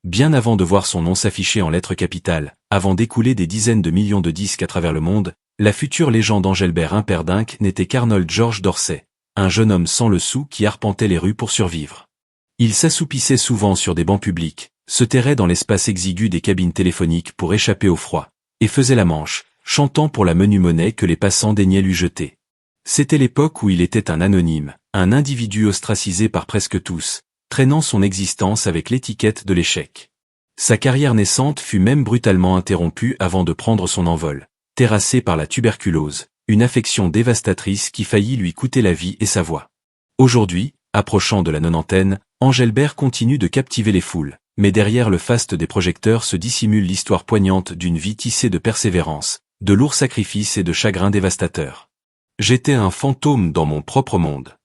Bien avant de voir son nom s'afficher en lettres capitales, avant d'écouler des dizaines de millions de disques à travers le monde, la future légende Engelbert Humperdinck n'était qu'Arnold George Dorsey, un jeune homme sans le sou qui arpentait les rues pour survivre. Il s'assoupissait souvent sur des bancs publics, se terrait dans l'espace exigu des cabines téléphoniques pour échapper au froid, et faisait la manche, chantant pour la menue monnaie que les passants daignaient lui jeter. C'était l'époque où il était un anonyme, un individu ostracisé par presque tous, traînant son existence avec l'étiquette de l'échec. Sa carrière naissante fut même brutalement interrompue avant de prendre son envol, terrassé par la tuberculose, une affection dévastatrice qui faillit lui coûter la vie et sa voix. Aujourd'hui, approchant de la nonantaine, Engelbert continue de captiver les foules, mais derrière le faste des projecteurs se dissimule l'histoire poignante d'une vie tissée de persévérance, de lourds sacrifices et de chagrins dévastateurs. J'étais un fantôme dans mon propre monde.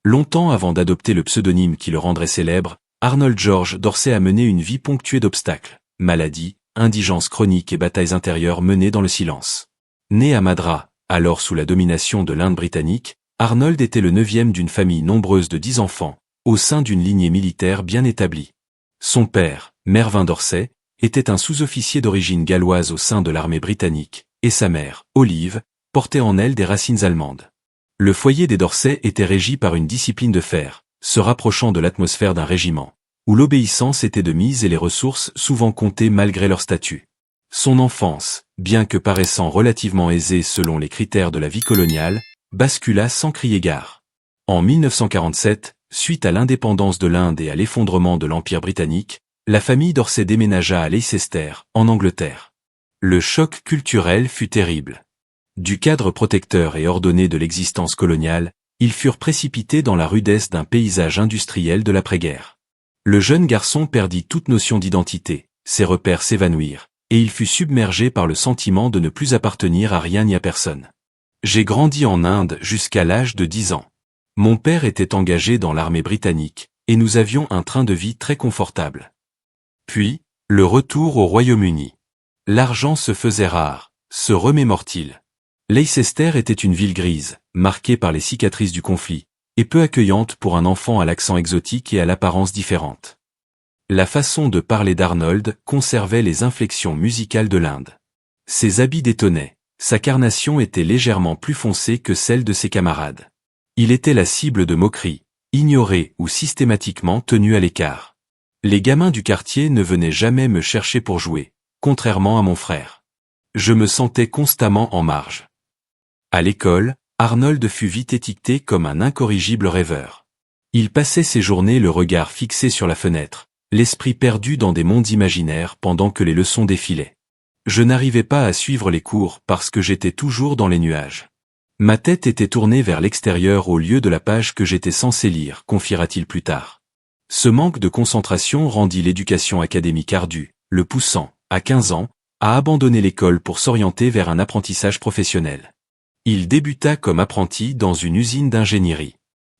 Longtemps avant d'adopter le pseudonyme qui le rendrait célèbre, Arnold George Dorsey a mené une vie ponctuée d'obstacles, maladies, indigence chronique et batailles intérieures menées dans le silence. Né à Madras, alors sous la domination de l'Inde britannique, Arnold était le 9e d'une famille nombreuse de 10 enfants, au sein d'une lignée militaire bien établie. Son père, Mervyn Dorsey, était un sous-officier d'origine galloise au sein de l'armée britannique, et sa mère, Olive, portait en elle des racines allemandes. Le foyer des Dorsey était régi par une discipline de fer, se rapprochant de l'atmosphère d'un régiment, où l'obéissance était de mise et les ressources souvent comptées malgré leur statut. Son enfance, bien que paraissant relativement aisée selon les critères de la vie coloniale, bascula sans crier gare. En 1947, suite à l'indépendance de l'Inde et à l'effondrement de l'Empire britannique, la famille Dorsey déménagea à Leicester, en Angleterre. Le choc culturel fut terrible. Du cadre protecteur et ordonné de l'existence coloniale, ils furent précipités dans la rudesse d'un paysage industriel de l'après-guerre. Le jeune garçon perdit toute notion d'identité, ses repères s'évanouirent, et il fut submergé par le sentiment de ne plus appartenir à rien ni à personne. J'ai grandi en Inde jusqu'à l'âge de 10 ans. Mon père était engagé dans l'armée britannique, et nous avions un train de vie très confortable. Puis, le retour au Royaume-Uni. L'argent se faisait rare, se remémore-t-il. Leicester était une ville grise, marquée par les cicatrices du conflit, et peu accueillante pour un enfant à l'accent exotique et à l'apparence différente. La façon de parler d'Arnold conservait les inflexions musicales de l'Inde. Ses habits détonnaient, sa carnation était légèrement plus foncée que celle de ses camarades. Il était la cible de moqueries, ignoré ou systématiquement tenu à l'écart. Les gamins du quartier ne venaient jamais me chercher pour jouer, contrairement à mon frère. Je me sentais constamment en marge. À l'école, Arnold fut vite étiqueté comme un incorrigible rêveur. Il passait ses journées le regard fixé sur la fenêtre, l'esprit perdu dans des mondes imaginaires pendant que les leçons défilaient. Je n'arrivais pas à suivre les cours parce que j'étais toujours dans les nuages. Ma tête était tournée vers l'extérieur au lieu de la page que j'étais censé lire, confiera-t-il plus tard. Ce manque de concentration rendit l'éducation académique ardue, le poussant, à 15 ans, à abandonner l'école pour s'orienter vers un apprentissage professionnel. Il débuta comme apprenti dans une usine d'ingénierie.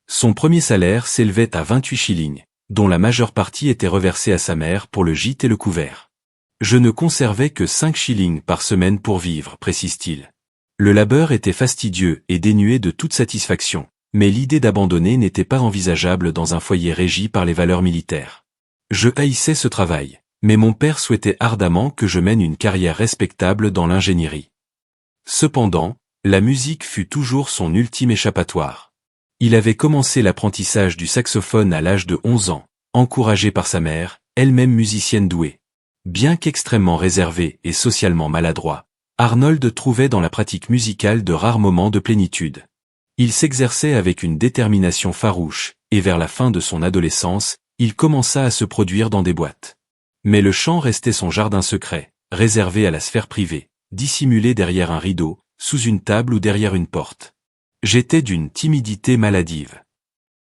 Son premier salaire s'élevait à 28 shillings, dont la majeure partie était reversée à sa mère pour le gîte et le couvert. Je ne conservais que 5 shillings par semaine pour vivre, précise-t-il. Le labeur était fastidieux et dénué de toute satisfaction, mais l'idée d'abandonner n'était pas envisageable dans un foyer régi par les valeurs militaires. Je haïssais ce travail, mais mon père souhaitait ardemment que je mène une carrière respectable dans l'ingénierie. Cependant, la musique fut toujours son ultime échappatoire. Il avait commencé l'apprentissage du saxophone à l'âge de 11 ans, encouragé par sa mère, elle-même musicienne douée. Bien qu'extrêmement réservé et socialement maladroit, Arnold trouvait dans la pratique musicale de rares moments de plénitude. Il s'exerçait avec une détermination farouche, et vers la fin de son adolescence, il commença à se produire dans des boîtes. Mais le chant restait son jardin secret, réservé à la sphère privée, dissimulé derrière un rideau, sous une table ou derrière une porte. J'étais d'une timidité maladive.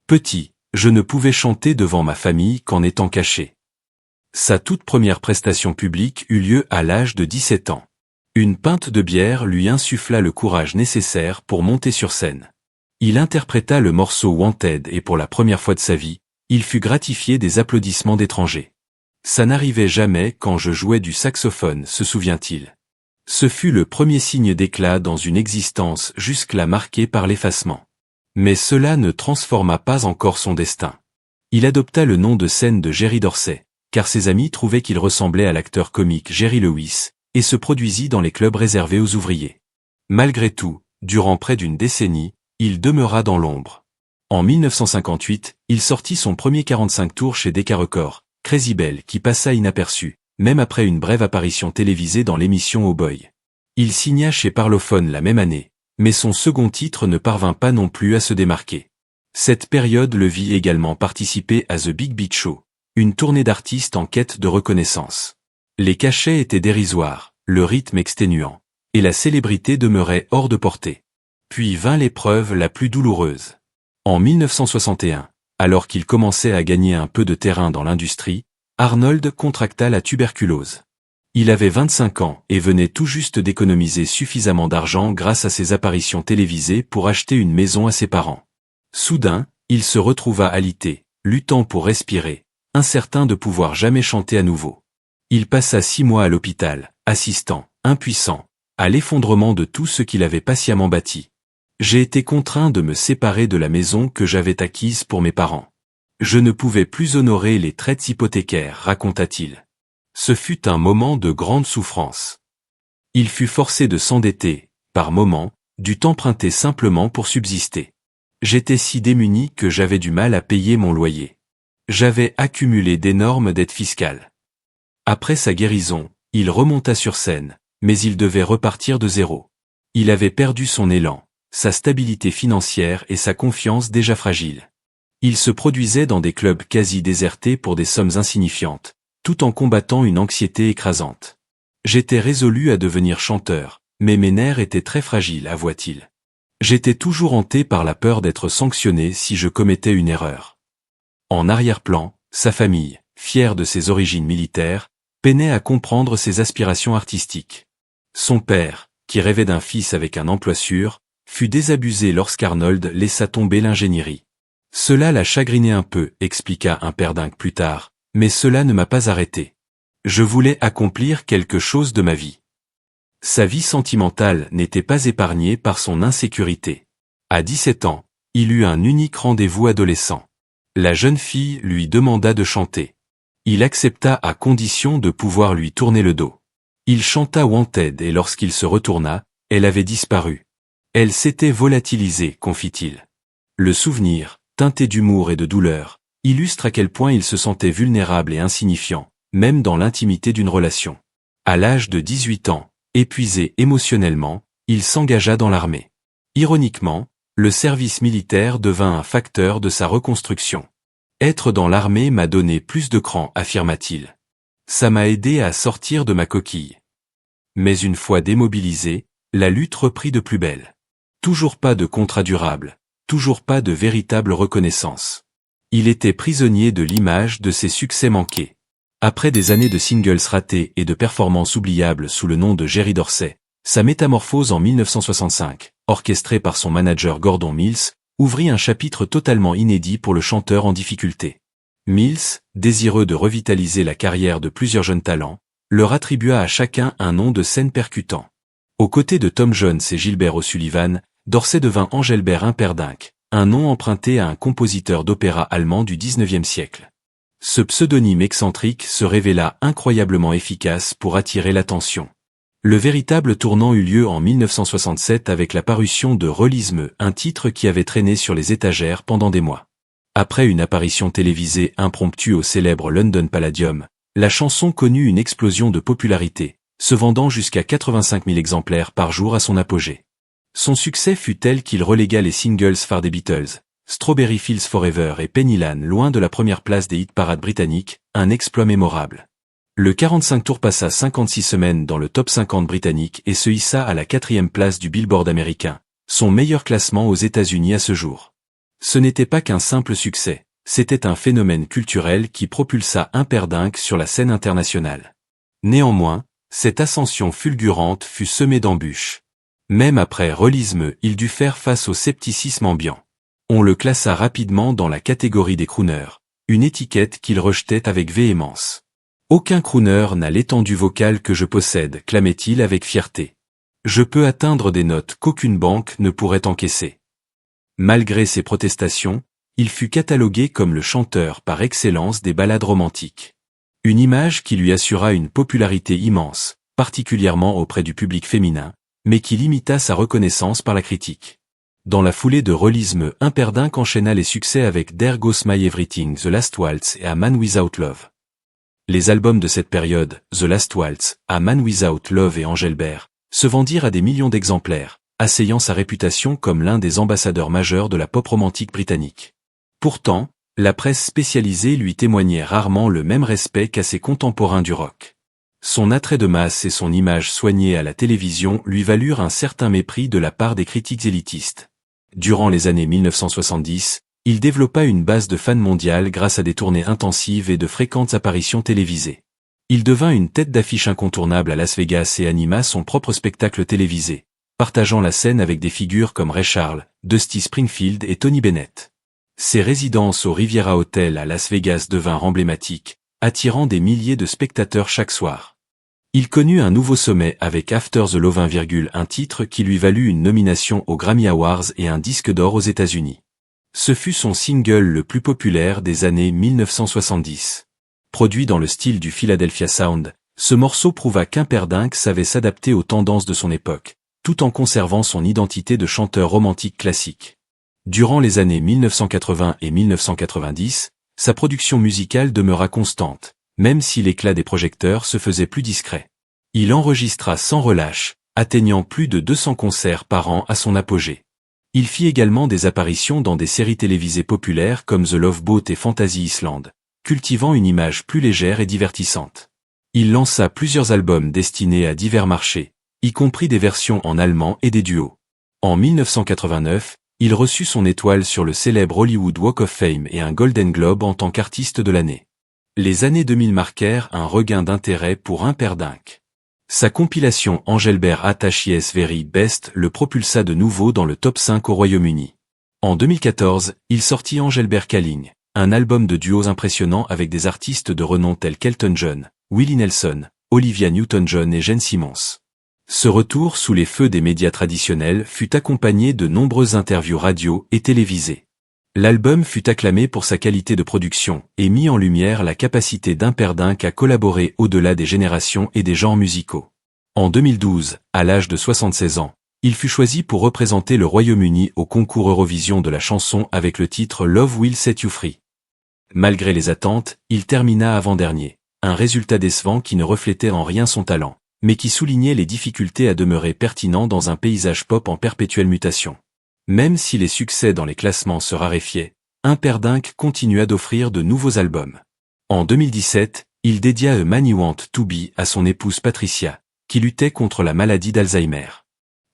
Petit, je ne pouvais chanter devant ma famille qu'en étant caché. Sa toute première prestation publique eut lieu à l'âge de 17 ans. Une pinte de bière lui insuffla le courage nécessaire pour monter sur scène. Il interpréta le morceau Wanted et pour la première fois de sa vie, il fut gratifié des applaudissements d'étrangers. Ça n'arrivait jamais quand je jouais du saxophone, se souvient-il. Ce fut le premier signe d'éclat dans une existence jusque-là marquée par l'effacement. Mais cela ne transforma pas encore son destin. Il adopta le nom de scène de Jerry Dorsey, car ses amis trouvaient qu'il ressemblait à l'acteur comique Jerry Lewis, et se produisit dans les clubs réservés aux ouvriers. Malgré tout, durant près d'une décennie, il demeura dans l'ombre. En 1958, il sortit son premier 45 tours chez Decca Records, Crazy Bell, qui passa inaperçu, même après une brève apparition télévisée dans l'émission Oh Boy. Il signa chez Parlophone la même année, mais son second titre ne parvint pas non plus à se démarquer. Cette période le vit également participer à The Big Beat Show, une tournée d'artistes en quête de reconnaissance. Les cachets étaient dérisoires, le rythme exténuant, et la célébrité demeurait hors de portée. Puis vint l'épreuve la plus douloureuse. En 1961, alors qu'il commençait à gagner un peu de terrain dans l'industrie, Arnold contracta la tuberculose. Il avait 25 ans et venait tout juste d'économiser suffisamment d'argent grâce à ses apparitions télévisées pour acheter une maison à ses parents. Soudain, il se retrouva alité, luttant pour respirer, incertain de pouvoir jamais chanter à nouveau. Il passa 6 mois à l'hôpital, assistant, impuissant, à l'effondrement de tout ce qu'il avait patiemment bâti. J'ai été contraint de me séparer de la maison que j'avais acquise pour mes parents. Je ne pouvais plus honorer les traites hypothécaires, raconta-t-il. Ce fut un moment de grande souffrance. Il fut forcé de s'endetter, par moments, dut emprunter simplement pour subsister. J'étais si démuni que j'avais du mal à payer mon loyer. J'avais accumulé d'énormes dettes fiscales. Après sa guérison, il remonta sur scène, mais il devait repartir de zéro. Il avait perdu son élan, sa stabilité financière et sa confiance déjà fragile. Il se produisait dans des clubs quasi désertés pour des sommes insignifiantes, tout en combattant une anxiété écrasante. J'étais résolu à devenir chanteur, mais mes nerfs étaient très fragiles, avoua-t-il. J'étais toujours hanté par la peur d'être sanctionné si je commettais une erreur. En arrière-plan, sa famille, fière de ses origines militaires, peinait à comprendre ses aspirations artistiques. Son père, qui rêvait d'un fils avec un emploi sûr, fut désabusé lorsqu'Arnold laissa tomber l'ingénierie. Cela l'a chagriné un peu, expliqua un père dingue plus tard, mais cela ne m'a pas arrêté. Je voulais accomplir quelque chose de ma vie. Sa vie sentimentale n'était pas épargnée par son insécurité. À 17 ans, il eut un unique rendez-vous adolescent. La jeune fille lui demanda de chanter. Il accepta à condition de pouvoir lui tourner le dos. Il chanta Wanted et lorsqu'il se retourna, elle avait disparu. Elle s'était volatilisée, confie-t-il. Le souvenir, teinté d'humour et de douleur, illustre à quel point il se sentait vulnérable et insignifiant, même dans l'intimité d'une relation. À l'âge de 18 ans, épuisé émotionnellement, il s'engagea dans l'armée. Ironiquement, le service militaire devint un facteur de sa reconstruction. Être dans l'armée m'a donné plus de cran, affirma-t-il. Ça m'a aidé à sortir de ma coquille. Mais une fois démobilisé, la lutte reprit de plus belle. Toujours pas de contrat durable, toujours pas de véritable reconnaissance. Il était prisonnier de l'image de ses succès manqués. Après des années de singles ratés et de performances oubliables sous le nom de Jerry Dorsey, sa métamorphose en 1965, orchestrée par son manager Gordon Mills, ouvrit un chapitre totalement inédit pour le chanteur en difficulté. Mills, désireux de revitaliser la carrière de plusieurs jeunes talents, leur attribua à chacun un nom de scène percutant. Aux côtés de Tom Jones et Gilbert O'Sullivan, Dorsey devint Engelbert Humperdinck, un nom emprunté à un compositeur d'opéra allemand du XIXe siècle. Ce pseudonyme excentrique se révéla incroyablement efficace pour attirer l'attention. Le véritable tournant eut lieu en 1967 avec la parution de Release Me, un titre qui avait traîné sur les étagères pendant des mois. Après une apparition télévisée impromptue au célèbre London Palladium, la chanson connut une explosion de popularité, se vendant jusqu'à 85 000 exemplaires par jour à son apogée. Son succès fut tel qu'il relégua les singles phares des Beatles, Strawberry Fields Forever et Pennyland loin de la première place des hit-parades britanniques, un exploit mémorable. Le 45 tours passa 56 semaines dans le top 50 britannique et se hissa à la 4e place du Billboard américain, son meilleur classement aux États-Unis à ce jour. Ce n'était pas qu'un simple succès, c'était un phénomène culturel qui propulsa Humperdinck sur la scène internationale. Néanmoins, cette ascension fulgurante fut semée d'embûches. Même après Release Me, il dut faire face au scepticisme ambiant. On le classa rapidement dans la catégorie des crooners, une étiquette qu'il rejetait avec véhémence. Aucun crooner n'a l'étendue vocale que je possède, clamait-il avec fierté. Je peux atteindre des notes qu'aucune banque ne pourrait encaisser. Malgré ses protestations, il fut catalogué comme le chanteur par excellence des ballades romantiques. Une image qui lui assura une popularité immense, particulièrement auprès du public féminin, mais qui limita sa reconnaissance par la critique. Dans la foulée de Release Me, Humperdinck enchaîna les succès avec There Goes My Everything, The Last Waltz et A Man Without Love. Les albums de cette période, The Last Waltz, A Man Without Love et Engelbert, se vendirent à des millions d'exemplaires, asseyant sa réputation comme l'un des ambassadeurs majeurs de la pop romantique britannique. Pourtant, la presse spécialisée lui témoignait rarement le même respect qu'à ses contemporains du rock. Son attrait de masse et son image soignée à la télévision lui valurent un certain mépris de la part des critiques élitistes. Durant les années 1970, il développa une base de fans mondiale grâce à des tournées intensives et de fréquentes apparitions télévisées. Il devint une tête d'affiche incontournable à Las Vegas et anima son propre spectacle télévisé, partageant la scène avec des figures comme Ray Charles, Dusty Springfield et Tony Bennett. Ses résidences au Riviera Hotel à Las Vegas devinrent emblématiques, attirant des milliers de spectateurs chaque soir. Il connut un nouveau sommet avec After the Love, un titre qui lui valut une nomination aux Grammy Awards et un disque d'or aux États-Unis. Ce fut son single le plus populaire des années 1970. Produit dans le style du Philadelphia Sound, ce morceau prouva qu'Humperdinck savait s'adapter aux tendances de son époque, tout en conservant son identité de chanteur romantique classique. Durant les années 1980 et 1990, sa production musicale demeura constante, même si l'éclat des projecteurs se faisait plus discret. Il enregistra sans relâche, atteignant plus de 200 concerts par an à son apogée. Il fit également des apparitions dans des séries télévisées populaires comme The Love Boat et Fantasy Island, cultivant une image plus légère et divertissante. Il lança plusieurs albums destinés à divers marchés, y compris des versions en allemand et des duos. En 1989, il reçut son étoile sur le célèbre Hollywood Walk of Fame et un Golden Globe en tant qu'artiste de l'année. Les années 2000 marquèrent un regain d'intérêt pour Humperdinck. Sa compilation Engelbert Attachies Very Best le propulsa de nouveau dans le top 5 au Royaume-Uni. En 2014, il sortit Engelbert Calling, un album de duos impressionnant avec des artistes de renom tels qu'Elton John, Willie Nelson, Olivia Newton-John et Gene Simmons. Ce retour sous les feux des médias traditionnels fut accompagné de nombreuses interviews radio et télévisées. L'album fut acclamé pour sa qualité de production et mit en lumière la capacité d'Humperdinck à collaborer au-delà des générations et des genres musicaux. En 2012, à l'âge de 76 ans, il fut choisi pour représenter le Royaume-Uni au concours Eurovision de la chanson avec le titre Love Will Set You Free. Malgré les attentes, il termina avant-dernier, un résultat décevant qui ne reflétait en rien son talent, mais qui soulignait les difficultés à demeurer pertinent dans un paysage pop en perpétuelle mutation. Même si les succès dans les classements se raréfiaient, Humperdinck continua d'offrir de nouveaux albums. En 2017, il dédia A Man You Want to Be à son épouse Patricia, qui luttait contre la maladie d'Alzheimer.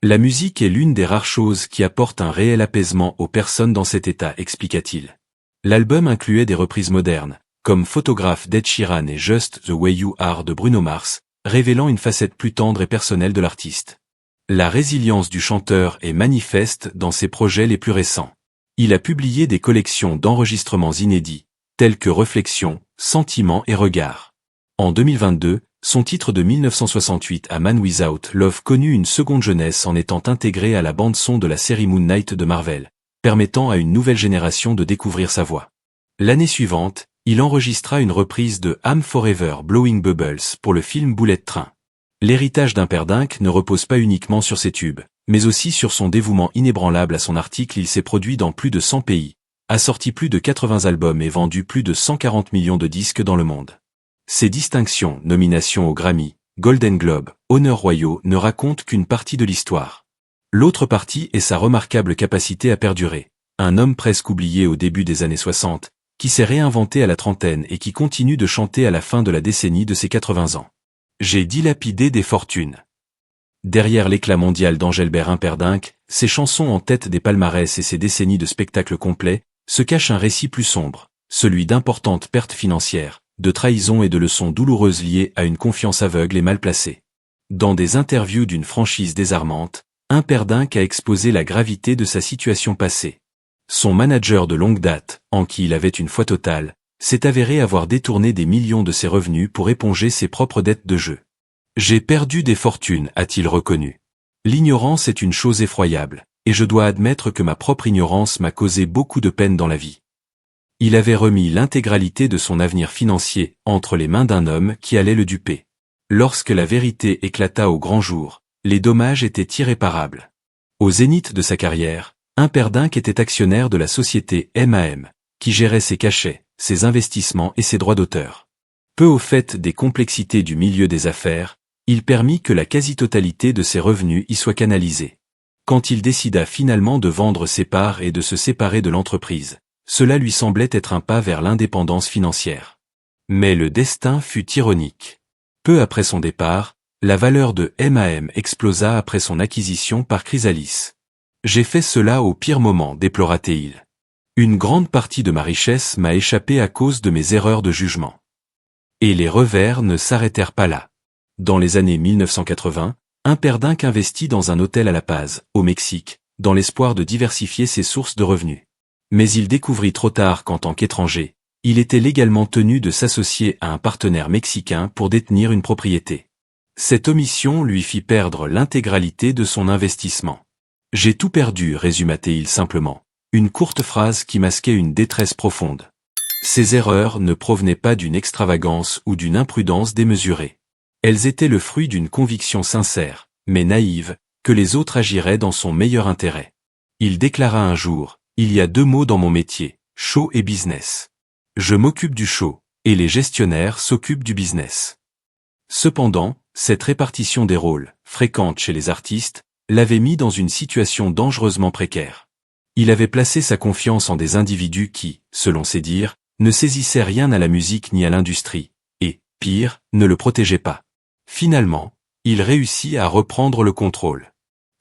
La musique est l'une des rares choses qui apportent un réel apaisement aux personnes dans cet état, expliqua-t-il. L'album incluait des reprises modernes, comme Photograph d'Ed Sheeran et Just the Way You Are de Bruno Mars, révélant une facette plus tendre et personnelle de l'artiste. La résilience du chanteur est manifeste dans ses projets les plus récents. Il a publié des collections d'enregistrements inédits, tels que Réflexions, Sentiments et Regards. En 2022, son titre de 1968 A Man Without Love connut une seconde jeunesse en étant intégré à la bande-son de la série Moon Knight de Marvel, permettant à une nouvelle génération de découvrir sa voix. L'année suivante, il enregistra une reprise de I'm Forever Blowing Bubbles pour le film Bullet Train. L'héritage d'Humperdinck ne repose pas uniquement sur ses tubes, mais aussi sur son dévouement inébranlable à son article. Il s'est produit dans plus de 100 pays, a sorti plus de 80 albums et vendu plus de 140 millions de disques dans le monde. Ses distinctions, nominations aux Grammy, Golden Globe, honneurs royaux ne racontent qu'une partie de l'histoire. L'autre partie est sa remarquable capacité à perdurer. Un homme presque oublié au début des années 60, qui s'est réinventé à la trentaine et qui continue de chanter à la fin de la décennie de ses 80 ans. J'ai dilapidé des fortunes. Derrière l'éclat mondial d'Engelbert Humperdinck, ses chansons en tête des palmarès et ses décennies de spectacles complets, se cache un récit plus sombre, celui d'importantes pertes financières, de trahisons et de leçons douloureuses liées à une confiance aveugle et mal placée. Dans des interviews d'une franchise désarmante, Humperdinck a exposé la gravité de sa situation passée. Son manager de longue date, en qui il avait une foi totale, s'est avéré avoir détourné des millions de ses revenus pour éponger ses propres dettes de jeu. J'ai perdu des fortunes, a-t-il reconnu. L'ignorance est une chose effroyable, et je dois admettre que ma propre ignorance m'a causé beaucoup de peine dans la vie. Il avait remis l'intégralité de son avenir financier entre les mains d'un homme qui allait le duper. Lorsque la vérité éclata au grand jour, les dommages étaient irréparables. Au zénith de sa carrière, Humperdinck était actionnaire de la société M&M, qui gérait ses cachets, ses investissements et ses droits d'auteur. Peu au fait des complexités du milieu des affaires, il permit que la quasi-totalité de ses revenus y soit canalisée. Quand il décida finalement de vendre ses parts et de se séparer de l'entreprise, cela lui semblait être un pas vers l'indépendance financière. Mais le destin fut ironique. Peu après son départ, la valeur de M&M explosa après son acquisition par Chrysalis. « J'ai fait cela au pire moment », déplora-t-il. « Une grande partie de ma richesse m'a échappé à cause de mes erreurs de jugement. » Et les revers ne s'arrêtèrent pas là. Dans les années 1980, Humperdinck investit dans un hôtel à La Paz, au Mexique, dans l'espoir de diversifier ses sources de revenus. Mais il découvrit trop tard qu'en tant qu'étranger, il était légalement tenu de s'associer à un partenaire mexicain pour détenir une propriété. Cette omission lui fit perdre l'intégralité de son investissement. « J'ai tout perdu », résuma-t-il simplement, une courte phrase qui masquait une détresse profonde. Ces erreurs ne provenaient pas d'une extravagance ou d'une imprudence démesurée. Elles étaient le fruit d'une conviction sincère, mais naïve, que les autres agiraient dans son meilleur intérêt. Il déclara un jour, « Il y a deux mots dans mon métier, show et business. Je m'occupe du show, et les gestionnaires s'occupent du business. » Cependant, cette répartition des rôles, fréquente chez les artistes, l'avait mis dans une situation dangereusement précaire. Il avait placé sa confiance en des individus qui, selon ses dires, ne saisissaient rien à la musique ni à l'industrie, et, pire, ne le protégeaient pas. Finalement, il réussit à reprendre le contrôle.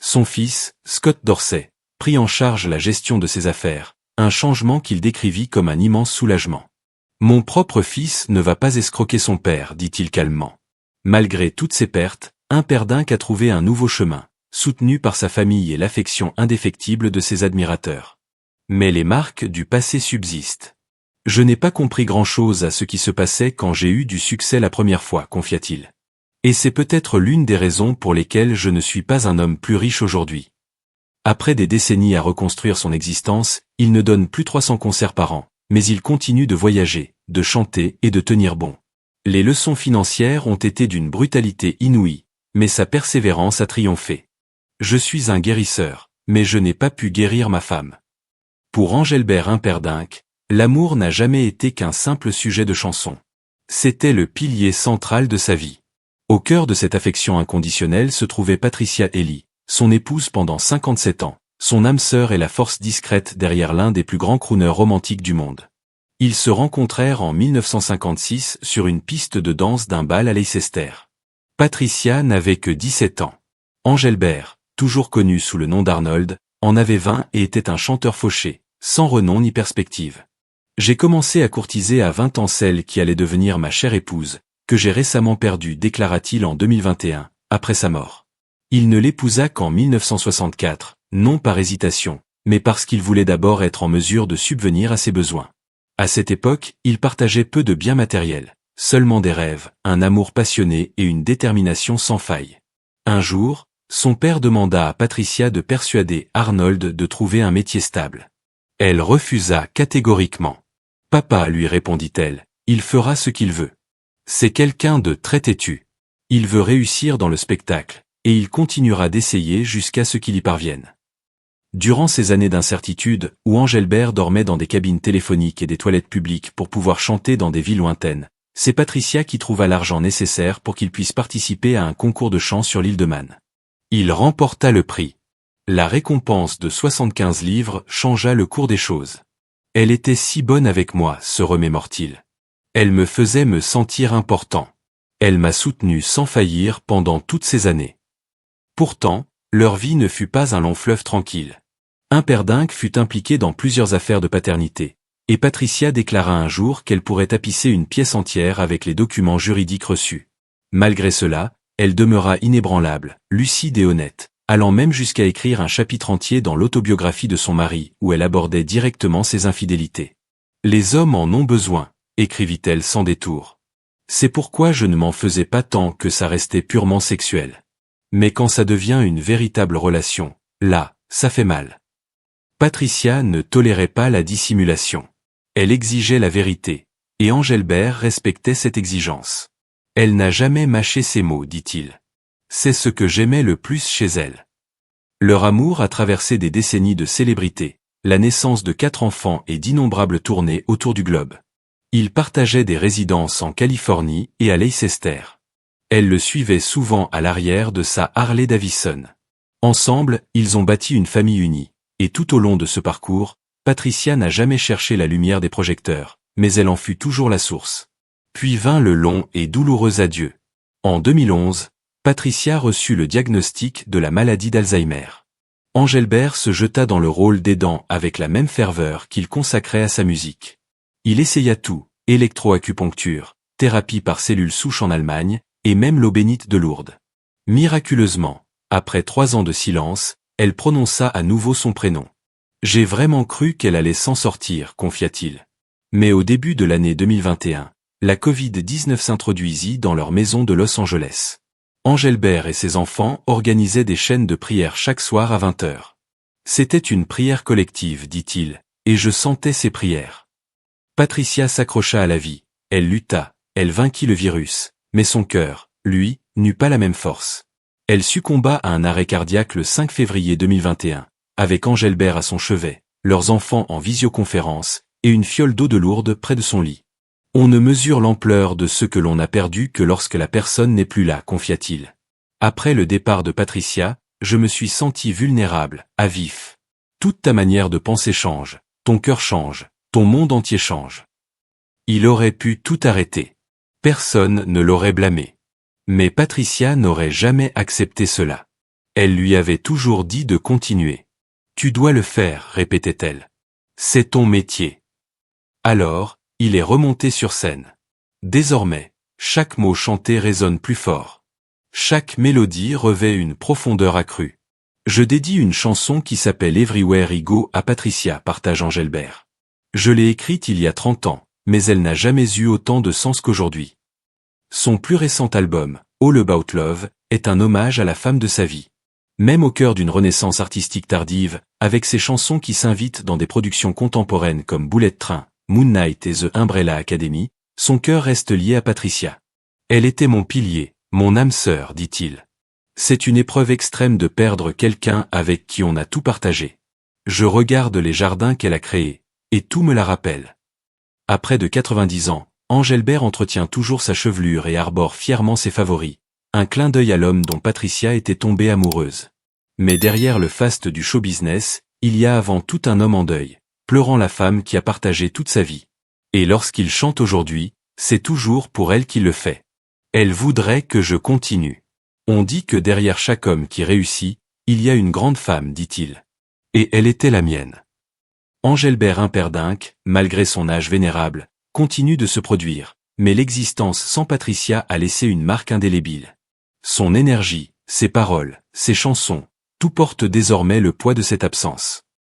Son fils, Scott Dorsey, prit en charge la gestion de ses affaires, un changement qu'il décrivit comme un immense soulagement. « Mon propre fils ne va pas escroquer son père », dit-il calmement. Malgré toutes ses pertes, Humperdinck a trouvé un nouveau chemin, soutenu par sa famille et l'affection indéfectible de ses admirateurs. Mais les marques du passé subsistent. « Je n'ai pas compris grand-chose à ce qui se passait quand j'ai eu du succès la première fois », confia-t-il. « Et c'est peut-être l'une des raisons pour lesquelles je ne suis pas un homme plus riche aujourd'hui. » Après des décennies à reconstruire son existence, il ne donne plus 300 concerts par an, mais il continue de voyager, de chanter et de tenir bon. Les leçons financières ont été d'une brutalité inouïe, mais sa persévérance a triomphé. « Je suis un guérisseur, mais je n'ai pas pu guérir ma femme. » Pour Engelbert Humperdinck, l'amour n'a jamais été qu'un simple sujet de chanson. C'était le pilier central de sa vie. Au cœur de cette affection inconditionnelle se trouvait Patricia Healy, son épouse pendant 57 ans, son âme sœur et la force discrète derrière l'un des plus grands crooners romantiques du monde. Ils se rencontrèrent en 1956 sur une piste de danse d'un bal à Leicester. Patricia n'avait que 17 ans. Engelbert, toujours connu sous le nom d'Arnold, en avait 20 et était un chanteur fauché, sans renom ni perspective. « J'ai commencé à courtiser à 20 ans celle qui allait devenir ma chère épouse, que j'ai récemment perdue », déclara-t-il en 2021, après sa mort. Il ne l'épousa qu'en 1964, non par hésitation, mais parce qu'il voulait d'abord être en mesure de subvenir à ses besoins. À cette époque, il partageait peu de biens matériels, seulement des rêves, un amour passionné et une détermination sans faille. Un jour, son père demanda à Patricia de persuader Arnold de trouver un métier stable. Elle refusa catégoriquement. « Papa, lui répondit-elle, il fera ce qu'il veut. C'est quelqu'un de très têtu. Il veut réussir dans le spectacle, et il continuera d'essayer jusqu'à ce qu'il y parvienne. » Durant ces années d'incertitude, où Engelbert dormait dans des cabines téléphoniques et des toilettes publiques pour pouvoir chanter dans des villes lointaines, c'est Patricia qui trouva l'argent nécessaire pour qu'il puisse participer à un concours de chant sur l'île de Man. Il remporta le prix. La récompense de 75 livres changea le cours des choses. « Elle était si bonne avec moi », se remémore-t-il. « Elle me faisait me sentir important. Elle m'a soutenu sans faillir pendant toutes ces années. » Pourtant, leur vie ne fut pas un long fleuve tranquille. Humperdinck fut impliqué dans plusieurs affaires de paternité, et Patricia déclara un jour qu'elle pourrait tapisser une pièce entière avec les documents juridiques reçus. Malgré cela, elle demeura inébranlable, lucide et honnête, allant même jusqu'à écrire un chapitre entier dans l'autobiographie de son mari, où elle abordait directement ses infidélités. « Les hommes en ont besoin », écrivit-elle sans détour. « C'est pourquoi je ne m'en faisais pas tant que ça restait purement sexuel. Mais quand ça devient une véritable relation, là, ça fait mal. » Patricia ne tolérait pas la dissimulation. Elle exigeait la vérité, et Engelbert respectait cette exigence. Elle n'a jamais mâché ses mots, dit-il. C'est ce que j'aimais le plus chez elle. Leur amour a traversé des décennies de célébrité, la naissance de 4 enfants et d'innombrables tournées autour du globe. Ils partageaient des résidences en Californie et à Leicester. Elle le suivait souvent à l'arrière de sa Harley Davidson. Ensemble, ils ont bâti une famille unie, et tout au long de ce parcours, Patricia n'a jamais cherché la lumière des projecteurs, mais elle en fut toujours la source. Puis vint le long et douloureux adieu. En 2011, Patricia reçut le diagnostic de la maladie d'Alzheimer. Engelbert se jeta dans le rôle d'aidant avec la même ferveur qu'il consacrait à sa musique. Il essaya tout, électroacupuncture, thérapie par cellules souches en Allemagne, et même l'eau bénite de Lourdes. Miraculeusement, après 3 ans de silence, elle prononça à nouveau son prénom. J'ai vraiment cru qu'elle allait s'en sortir, confia-t-il. Mais au début de l'année 2021, la Covid-19 s'introduisit dans leur maison de Los Angeles. Engelbert et ses enfants organisaient des chaînes de prière chaque soir à 20h. C'était une prière collective, dit-il, et je sentais ces prières. Patricia s'accrocha à la vie, elle lutta, elle vainquit le virus, mais son cœur, lui, n'eut pas la même force. Elle succomba à un arrêt cardiaque le 5 février 2021, avec Engelbert à son chevet, leurs enfants en visioconférence, et une fiole d'eau de Lourdes près de son lit. On ne mesure l'ampleur de ce que l'on a perdu que lorsque la personne n'est plus là, confia-t-il. Après le départ de Patricia, je me suis senti vulnérable, à vif. Toute ta manière de penser change, ton cœur change, ton monde entier change. Il aurait pu tout arrêter. Personne ne l'aurait blâmé. Mais Patricia n'aurait jamais accepté cela. Elle lui avait toujours dit de continuer. Tu dois le faire, répétait-elle. C'est ton métier. Alors, il est remonté sur scène. Désormais, chaque mot chanté résonne plus fort. Chaque mélodie revêt une profondeur accrue. Je dédie une chanson qui s'appelle Everywhere I Go à Patricia, partage Engelbert. Je l'ai écrite il y a 30 ans, mais elle n'a jamais eu autant de sens qu'aujourd'hui. Son plus récent album, All About Love, est un hommage à la femme de sa vie. Même au cœur d'une renaissance artistique tardive, avec ses chansons qui s'invitent dans des productions contemporaines comme Bullet Train, Moon Knight et The Umbrella Academy, son cœur reste lié à Patricia. Elle était mon pilier, mon âme sœur, dit-il. C'est une épreuve extrême de perdre quelqu'un avec qui on a tout partagé. Je regarde les jardins qu'elle a créés, et tout me la rappelle. À près de 90 ans, Engelbert entretient toujours sa chevelure et arbore fièrement ses favoris, un clin d'œil à l'homme dont Patricia était tombée amoureuse. Mais derrière le faste du show business, il y a avant tout un homme en deuil, pleurant la femme qui a partagé toute sa vie. Et lorsqu'il chante aujourd'hui, c'est toujours pour elle qu'il le fait. Elle voudrait que je continue. On dit que derrière chaque homme qui réussit, il y a une grande femme, dit-il. Et elle était la mienne. Engelbert Humperdinck, malgré son âge vénérable, continue de se produire, mais l'existence sans Patricia a laissé une marque indélébile. Son énergie, ses paroles, ses chansons, tout porte désormais le poids de cette absence.